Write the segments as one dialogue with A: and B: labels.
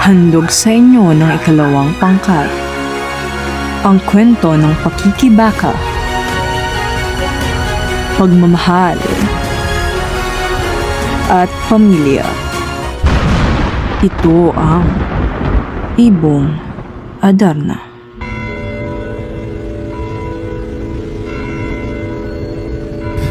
A: Handog sa inyo ng ikalawang pangkat. Ang kwento ng pakikibaka, pagmamahal, at pamilya. Ito ang Ibong Adarna.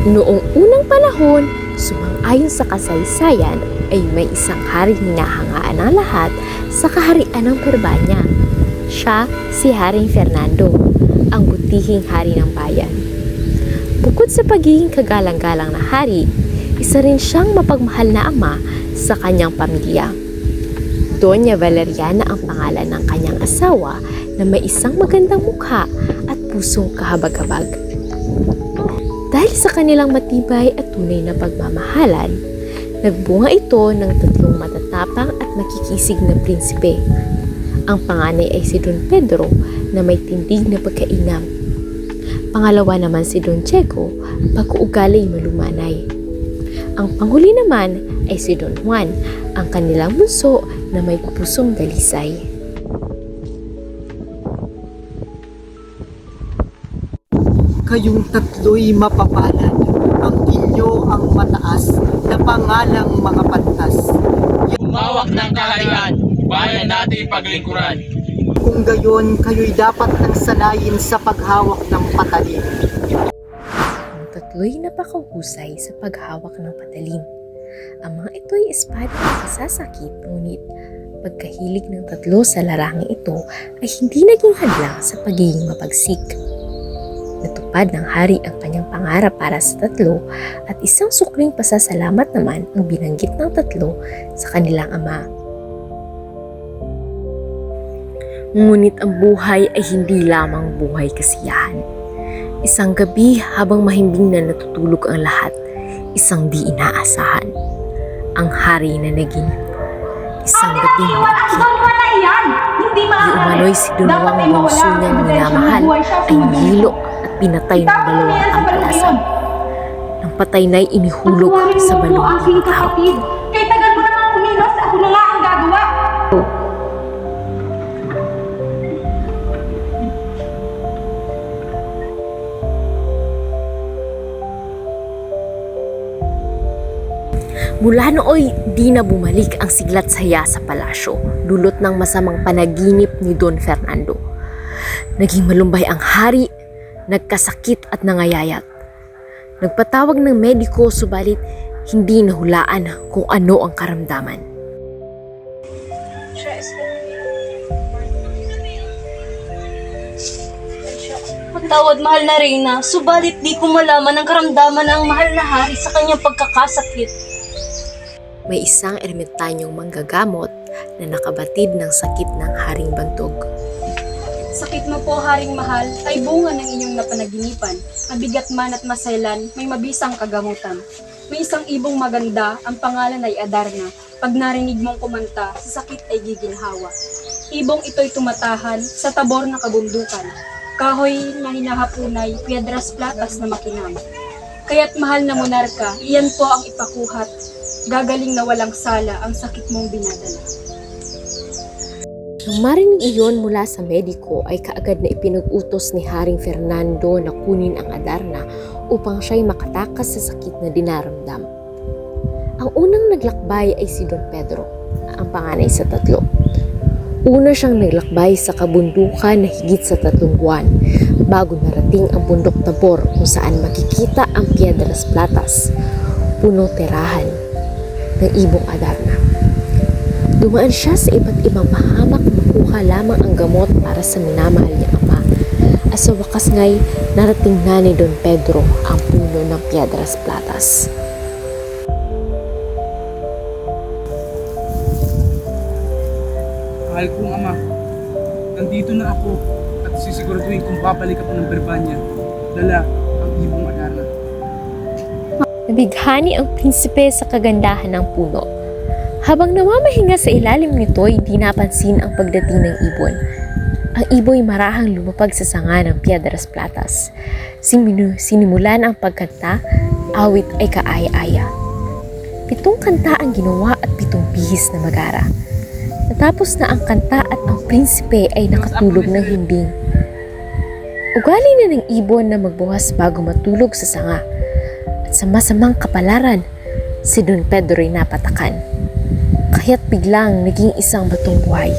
B: Noong unang panahon, sumang-ayon sa kasaysayan ay may isang haring hinahangaan ng lahat sa kaharian ng Perbanya. Siya si Haring Fernando, ang butihing hari ng bayan. Bukod sa pagiging kagalang-galang na hari, isa rin siyang mapagmahal na ama sa kanyang pamilya. Doña Valeriana ang pangalan ng kanyang asawa na may isang magandang mukha at pusong kahabag-habag. Dahil sa kanilang matibay at tunay na pagmamahalan, nagbunga ito ng 3 matatapang at makikisig na prinsipe. Ang panganay ay si Don Pedro na may tindig na pagkainam. Pangalawa naman si Don Diego, pag-uugali malumanay. Ang panghuli naman ay si Don Juan, ang kanilang bunso na may pusong dalisay.
C: Kayong tatlo'y mapapalad, ang inyo ang mataas na pangalang mga pantas.
D: Humawak ng kaharian, bayan natin paglingkuran.
C: Kung gayon, kayo'y dapat nang sanayin sa paghawak ng patalim.
B: Ang tatlo'y napakahusay sa paghawak ng patalim. Ang mga ito'y espada na kasasakit, ngunit pagkahilig ng tatlo sa larangang ito ay hindi naging hadlang sa pagiging mapagsik. Natupad ng hari ang kanyang pangarap para sa tatlo at isang sukling pasasalamat naman ang binanggit ng tatlo sa kanilang ama. Ngunit ang buhay ay hindi lamang buhay kasiyahan. Isang gabi habang mahimbing na natutulog ang lahat, isang di inaasahan. Ang hari na naging isang gabing malaki. Di umano'y si Don Juan ng bunso niyang minamahal ay nihilo at pinatay ng 2 ampalasan. Nang patay na'y inihulog sa balong tao.
E: Kay tagal mo naman kumilos, ako na nga ang gagawa.
B: Mula nooy di na bumalik ang siglat saya sa palasyo, dulot ng masamang panaginip ni Don Fernando. Naging malumbay ang hari, nagkasakit at nangayayat. Nagpatawag ng mediko subalit hindi nahulaan kung ano ang karamdaman.
F: Patawad, mahal na Reyna, subalit di ko malaman ang karamdaman ng mahal na hari sa kanyang pagkakasakit.
B: May isang ermitanyong manggagamot na nakabatid ng sakit ng haring bantog.
F: Sakit mo po, haring mahal, ay bunga ng inyong napanaginipan. Mabigat man at masailan, may mabisang kagamutan. May isang ibong maganda, ang pangalan ay Adarna. Pag narinig mong kumanta, sa sakit ay giginhawa. Ibong ito'y tumatahan sa tabor na kabundukan. Kahoy na hinahapunay, piedras platas na makinam. Kaya't mahal na monarka, iyan po ang ipakuhat. Gagaling na walang sala ang sakit mong binadala.
B: Nang marinig iyon mula sa mediko ay kaagad na ipinag-utos ni Haring Fernando na kunin ang Adarna upang siya'y makatakas sa sakit na dinaramdam. Ang unang naglakbay ay si Don Pedro, ang panganay sa tatlo. Una siyang naglakbay sa kabundukan na higit sa 3 buwan bago narating ang bundok Tabor kung saan makikita ang piedras platas, punong tirahan ng ibong Adarna. Dumaan siya sa iba't ibang pahamak, makuha lamang ang gamot para sa minamahal niyang ama. At sa wakas nga'y narating na ni Don Pedro ang puno ng piedras platas.
G: Mahal kong ama, nandito na ako at sisiguraduhin kung babalik ako ng Perbanya. Dala ang ibong Adarna.
B: Nabighani ang prinsipe sa kagandahan ng puno. Habang namamahinga sa ilalim nito'y di napansin ang pagdating ng ibon. Ang ibo'y marahang lumapag sa sanga ng piedras platas. Sinimulan ang pagkanta, awit ay kaaya-aya. 7 kanta ang ginawa at 7 bihis na magara. Matapos na ang kanta at ang prinsipe ay nakatulog ng himbing. Ugali na ng ibon na magbuhas bago matulog sa sanga. At sa masamang kapalaran, si Don Pedro ay napatakan. Kaya't biglang naging isang batong buhay.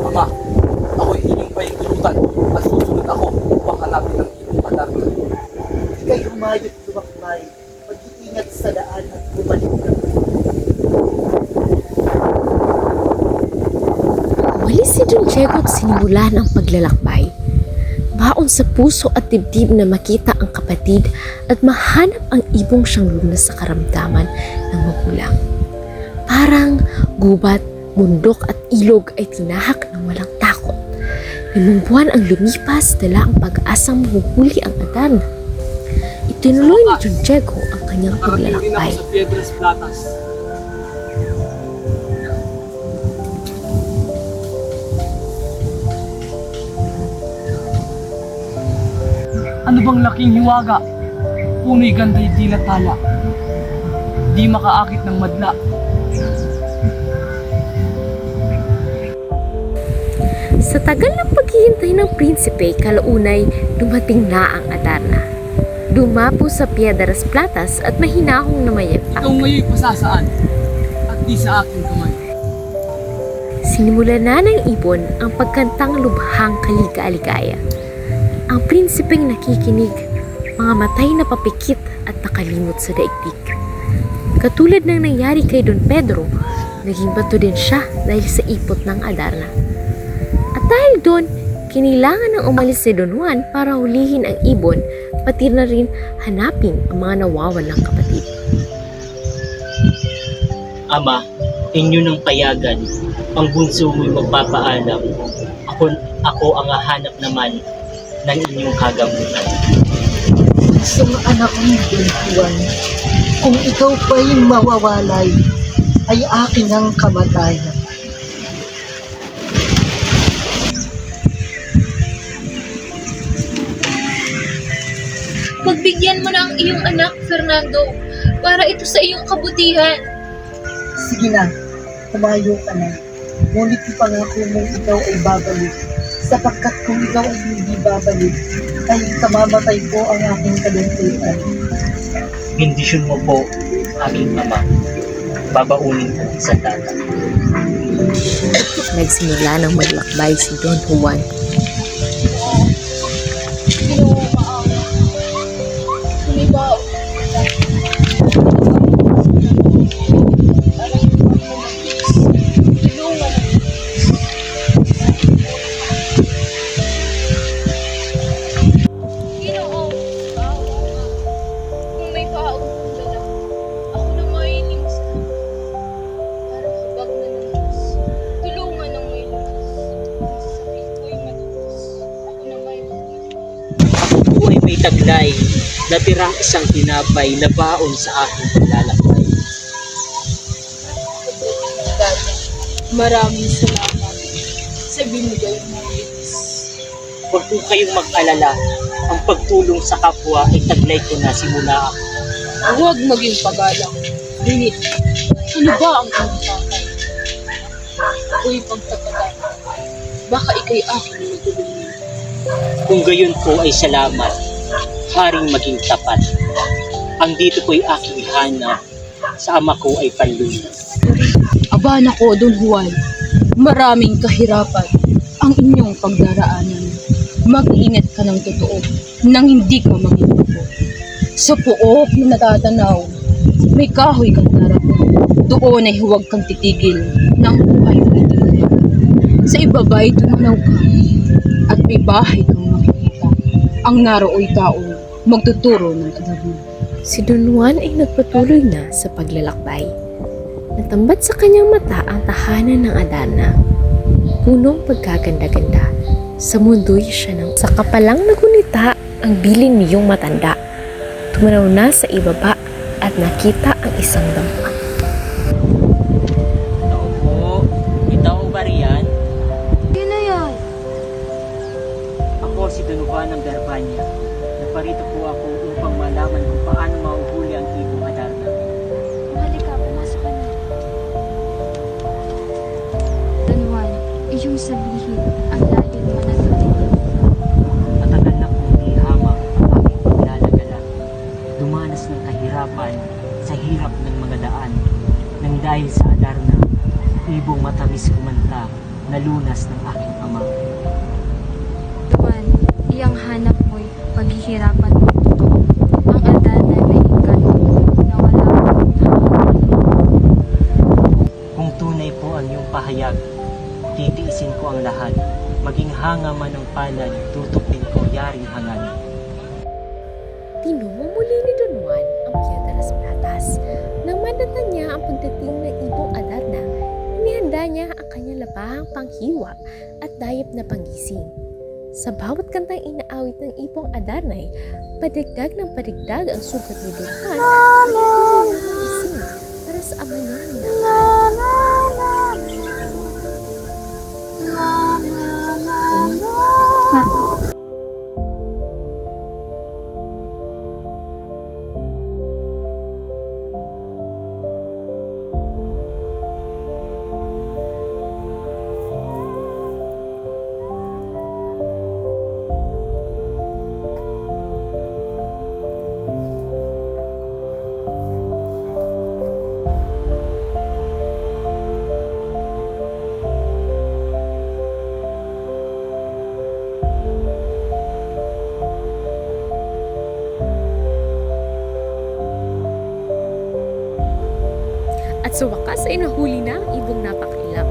G: Ama, ako'y inyong paikulutan at susunod ako upang hanapin ang ibong Adarna.
C: Ika'y humayot lumakbay, mag-iingat sa daan at bumalik na.
B: Umalis si Don Diego at sinimulan ang paglalakbay. Baon sa puso at dibdib na makita ang kapatid at mahanap ang ibong siyang lunas sa karamdaman ng magulang. Parang gubat, bundok at ilog ay tinahak ng walang takot. 5 buwan ang lumipas, dala ang pag-asang mahuhuli ang Adarna. Itinuloy ni Don Diego ang kanyang
G: Nakarating din ako
B: paglalakbay.
G: sa Piedras Blatas. Ano bang laking hiwaga? Puno'y ganda'y di natala. Di makaakit ng madla.
B: Sa tagal ng paghihintay ng prinsipe, kalaunay dumating na ang Adarna. Dumapo sa Piedras Blatas at mahinahong
G: Ikaw
B: namayagpag.
G: ngayon pasasaan at di sa aking kamay.
B: Sinimulan na ng ibon ang pagkantang lubhang kaliga-aligaya. Ang prinsipeng nakikinig, mga matay na papikit at nakalimot sa daigdig. Katulad ng nangyari kay Don Pedro, naging bato din siya dahil sa ipot ng Adarna. At dahil doon, kinilangan ng umalis si Don Juan para hulihin ang ibon, pati na rin hanapin ang mga nawawalang kapatid.
H: Ama, inyo ng payagan, ang bunso mo'y magpapaalam. Ako ang hahanap naman ng inyong kagamutan.
C: Isang anak ni Don Juan, kung ikaw pa'y mawawalay, ay akin ang kamatayan.
I: Pagbigyan mo na ang iyong anak, Fernando, para ito sa iyong kabutihan.
C: Sige na, tumayo ka na. Ngunit ipangako mong ikaw ay babalik, sapagkat kung ikaw ay hindi babalik, ay kamamatay po ang aking kalungkutan.
H: Bendisyon mo po, aking ama. Babaunin ko sa data.
B: Nagsimula ng maglakbay si Don Juan.
I: Ginoo, kaawa nga. Kung may kaon kong dala, ako na mailinis na. Parang habag na ng Diyos. Tulungan ang may lakas. Ang sakit ko'y matutos. Ako na mailinis.
H: Ako po ay may taglay, natirang isang tinapay na baon sa aking paglalakbay.
I: Maraming salamat sa binigay mo, Linis.
H: Huwag po kayong mag-alala, ang pagtulong sa kapwa ay taglay ko na simula ako.
I: Huwag maging pagalang. Ngunit, ano ba ang iyong pakay? Ako'y pagtagatan. Baka ikay aking matulungan.
H: Kung gayon po ay salamat, haring maging tapat. Ang dito po'y aking hanap, sa ama ko ay panlunas.
I: Aba nako, Don Juan, maraming kahirapan ang inyong pagdaraanan. Mag-iingat ka ng totoo nang hindi ka makikipo. Sa pook na natatanaw, may kahoy kang darating. Doon ay huwag kang titigil ng buhay mo itinulong. Sa ibaba'y tumanaw ka at may bahay kang makikita. Ang naroo'y taong magtuturo ng Adarna.
B: Si Don Juan ay nagpatuloy na sa paglalakbay. Natambat sa kanyang mata ang tahanan ng Adarna. Punong pagkaganda-ganda. Sa mundo'y siya ng sa kapalang nagunita ang bilin niyong matanda. Tumanaw na sa ibaba at nakita ang isang dampa.
H: Tao po, itaw ba riyan?
I: Sino yan?
H: Ako si Don Juan ng Garbanya. Naparito po ako upang malaman kung paano mahuhuli ang ibong Adarna.
I: Halika,
H: nakaranas ng kahirapan sa hirap ng mga daan. Nang dahil sa Adarna, ibong matamis kumanta na lunas ng aking ama.
F: Tuwan, iyang hanap mo'y paghihirapan mo totoo. Ang Adarna na inganto na wala akong tahanan.
H: Kung tunay po ang iyong pahayag, titiisin ko ang lahat. Maging hanga man ang palad, tutok din ko yaring hangad.
B: Pinumumuli ni Don Juan ang Piedras Platas. Nang manatan niya ang pagdating ng ibong Adarna, inihanda niya ang kanyang labahang panghiwa at dayap na panggising. Sa bawat kantang inaawit ng ibong Adarna, padigdag ng padigdag ang sugat ni Don Juan at gising para sa ama niya na At sa wakas ay nahuli na ang ibong napakailang.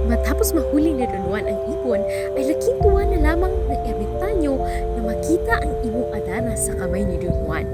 B: Matapos mahuli ni Don Juan ang ibon, ay laking tuwa na lamang ng ermitanyo na makita ang ibong Adarna sa kamay ni Don Juan.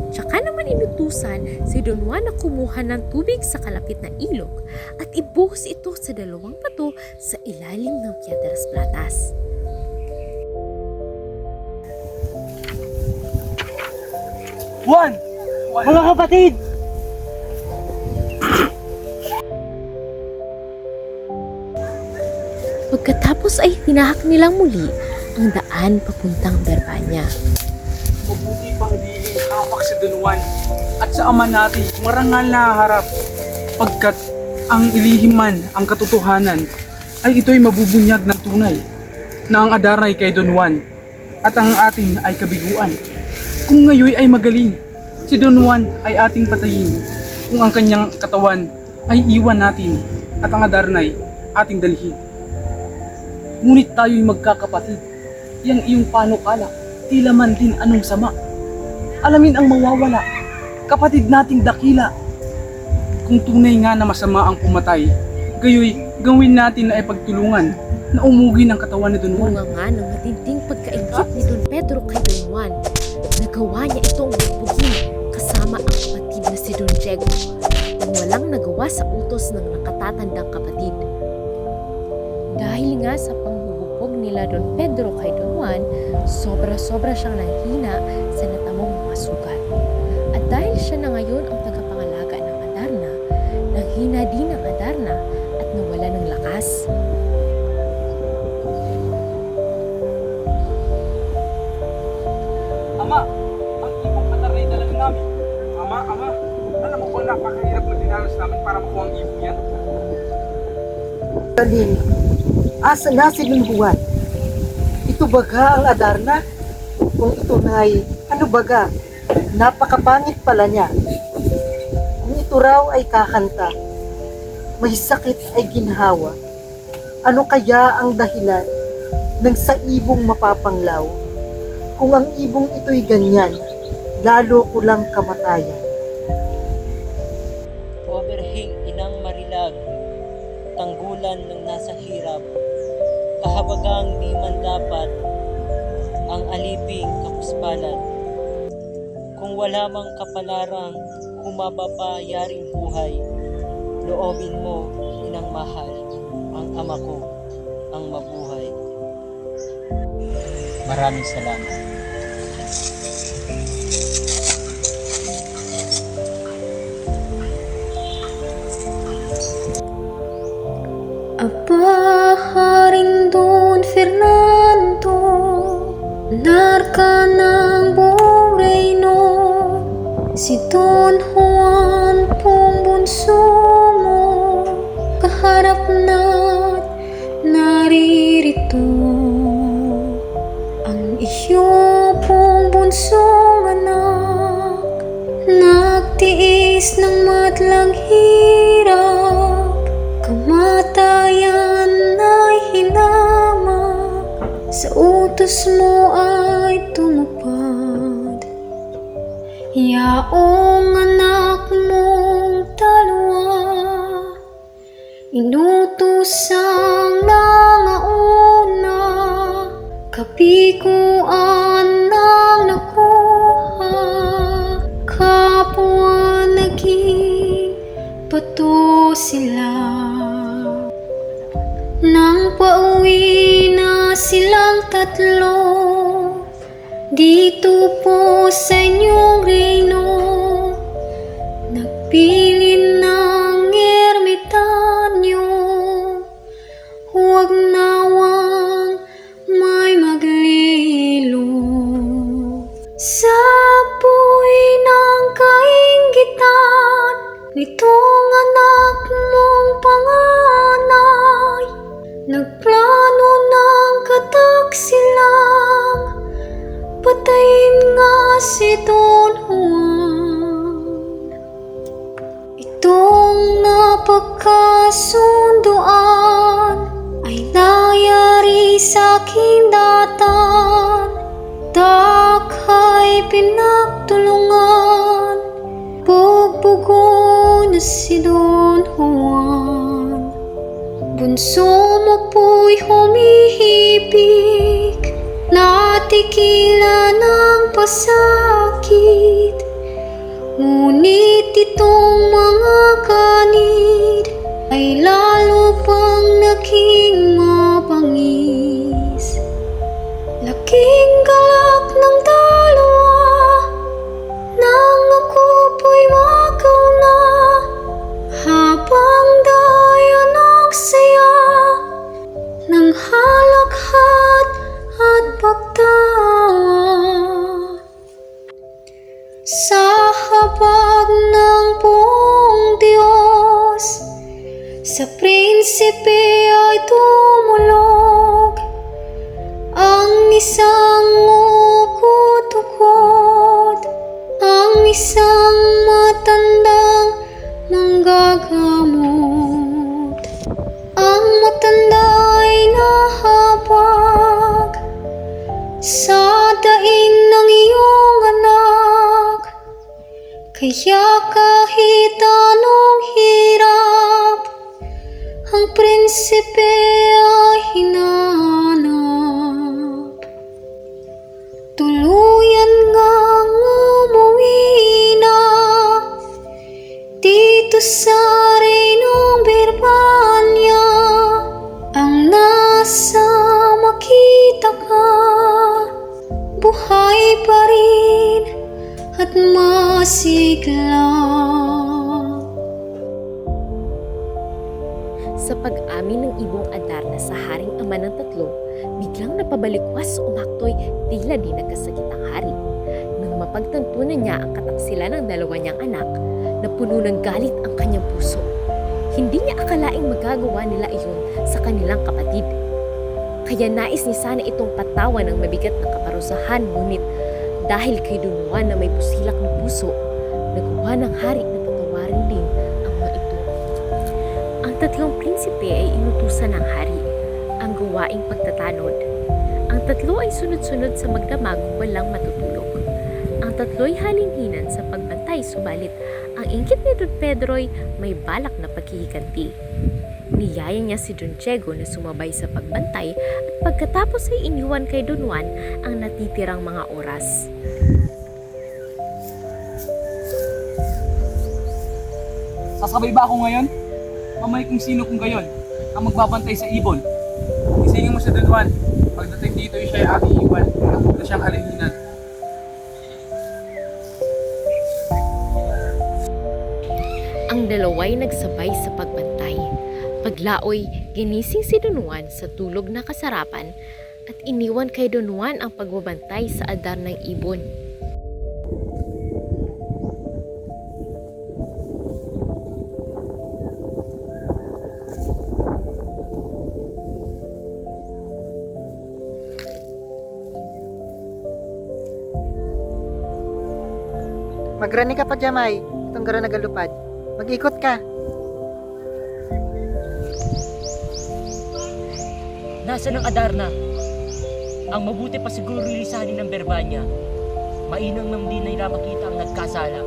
B: Tsaka naman inutusan si Don Juan na kumuha ng tubig sa kalapit na ilog at ibuhos ito sa dalawang bato sa ilalim ng Piedras Platas.
G: Juan!
H: Mga kapatid!
B: Pagkatapos ay tinahak nilang muli ang daan papuntang Berbanya.
G: Mabuti pang di hamak si Don Juan at sa ama natin marangal na harap pagkat ang ilihiman, ang katotohanan ay ito'y mabubunyag ng tunay na ang Adarna ay kay Don Juan at ang atin ay kabiguan. Kung ngayon ay magaling, si Don Juan ay ating patayin. Kung ang kanyang katawan ay iwan natin at ang Adarna ay ating dalhin. Ngunit tayo'y magkakapatid. Yang iyong panukala, tila man din anong sama. Alamin ang mawawala, kapatid nating dakila. Kung tunay nga na masama ang pumatay, gayoy gawin natin na ay pagtulungan na umugi ng katawan ni Don Juan.
B: Bunga nga ng matinding pagkaingit ni Don Pedro kay Don Juan. Nagawa niya itong bugbugin kasama ang kapatid na si Don Diego nang walang nagawa sa utos ng nakatatandang kapatid. Dahil nga sa panghuhubog nila Don Pedro kay Don Juan, sobra-sobra siyang nanghina sa natamong mga sugat. At dahil siya na ngayon ang tagapangalaga ng Adarna, nanghina din ang Adarna at nawala ng lakas.
G: Ama, ang ibong Adarna ay dala namin. Ama, alam mo ba napakahirap na dinalos namin para makuha ang ibong yan?
C: Dalin, asa na si Don Juan? Ito baga ang Adarna? Kung ito na'y, ano baga? Napakapangit pala niya. Kung ito raw ay kakanta, may sakit ay ginhawa. Ano kaya ang dahilan ng sa ibong mapapanglaw? Kung ang ibong ito'y ganyan, lalo ko lang kamatayan.
H: Overhing inang marilag, tanggulan ng nasa hirap, kahabagang di man dapat ang aliping kapuspalan. Kung wala mang kapalarang humaba pa yaring buhay, loobin mo, inang mahal, ang ama ko, ang mabuhay. Maraming salamat.
J: Aba, Haring Don Fernando, monarka ng buong reino, si Don Juan pong bunso mo, kaharap na't naririto. Ang iyo pong bunsong anak, tiis ng matlang hirap, kamatayan ay hinamak, sa utos mo ay tumupad. Yaong anak mong dalawa, inutosang nangauna, kapikuan ng nakuha, kapwa naging pato sila. Nang pauwi na silang tatlo, dito po sa inyong reino, nagpili ng ermitanyo, huwag nawang may maglilo. Sa apoy ng kainggitan nitong anak mong panganay, nagplano ng kataksilang patayin nga si Don Juan. Itong napagkasunduan ay nangyari sa aking datan, dakay pinagtulungan, bugbugo na si Don Juan. Bunso mo po'y humihibig, natikila ng pasakit, ngunit itong mga kanid ay lalo pang naging mabangis. Laking galak ng dalawa, nang ako po'y makaw na, habang daya nagsaya ng halakhat at pagtawa. Sa habag ng buong Diyos, sa prinsipe ay tumulog ang isang ukot-ukot, ang isang matandang manggagamot. Ang matanda ay nahabag sa daing ng iyong anak, kaya kahit anong hirap, ang prinsipe ay hinanap. Tuluyan ngang umuwi na dito sa Reinong Birbanya, ang nasa makita ka, buhay pa rin at masigla.
B: Sa pag-amin ng ibong Adarna sa haring ama ng tatlo, biglang napabalikwas umaktoy tila di nagkasakit ang hari. Nang mapagtantunan niya ang kataksilan ng dalawa niyang anak, napuno ng galit ang kanyang puso. Hindi niya akalaing magagawa nila iyon sa kanilang kapatid. Kaya nais niya sana itong patawan ng mabigat na kaparusahan, ngunit dahil kay Don Juan na may pusilak ng puso, nagawa ng hari na patawarin din ang mga ito. Ang tatlong prinsipe ay inutusan ng hari, ang gawaing pagtatanod. Ang tatlo ay sunod-sunod sa magdamag walang matutulog. Ang tatlo'y halinghinan sa pagbantay, subalit ang inggit ni Don Pedro'y may balak na paghihiganti. Niyaya niya si Don Diego na sumabay sa pagbantay at pagkatapos ay iniwan kay Don Juan ang natitirang mga oras.
G: Sasabay ba ako ngayon? Mamay kung sino kung gayon ang magbabantay sa ibon. Isingin mo sa Don Juan, pagdating dito siya ay aking iwan, na siyang halinghinan.
B: Ang dalawa'y nagsabay sa pagbantay. Paglaoy, ginising si Don Juan sa tulog na kasarapan at iniwan kay Don Juan ang pagbabantay sa adar ng ibon.
K: Magrani ka pa, Jamay.
C: Tunggara nagalupad. Mag-ikot ka.
H: Nasaan ang Adarna? Ang mabuti pa siguro lisanin ng Berbanya. Mainang nang di nila makita ang nagkasala.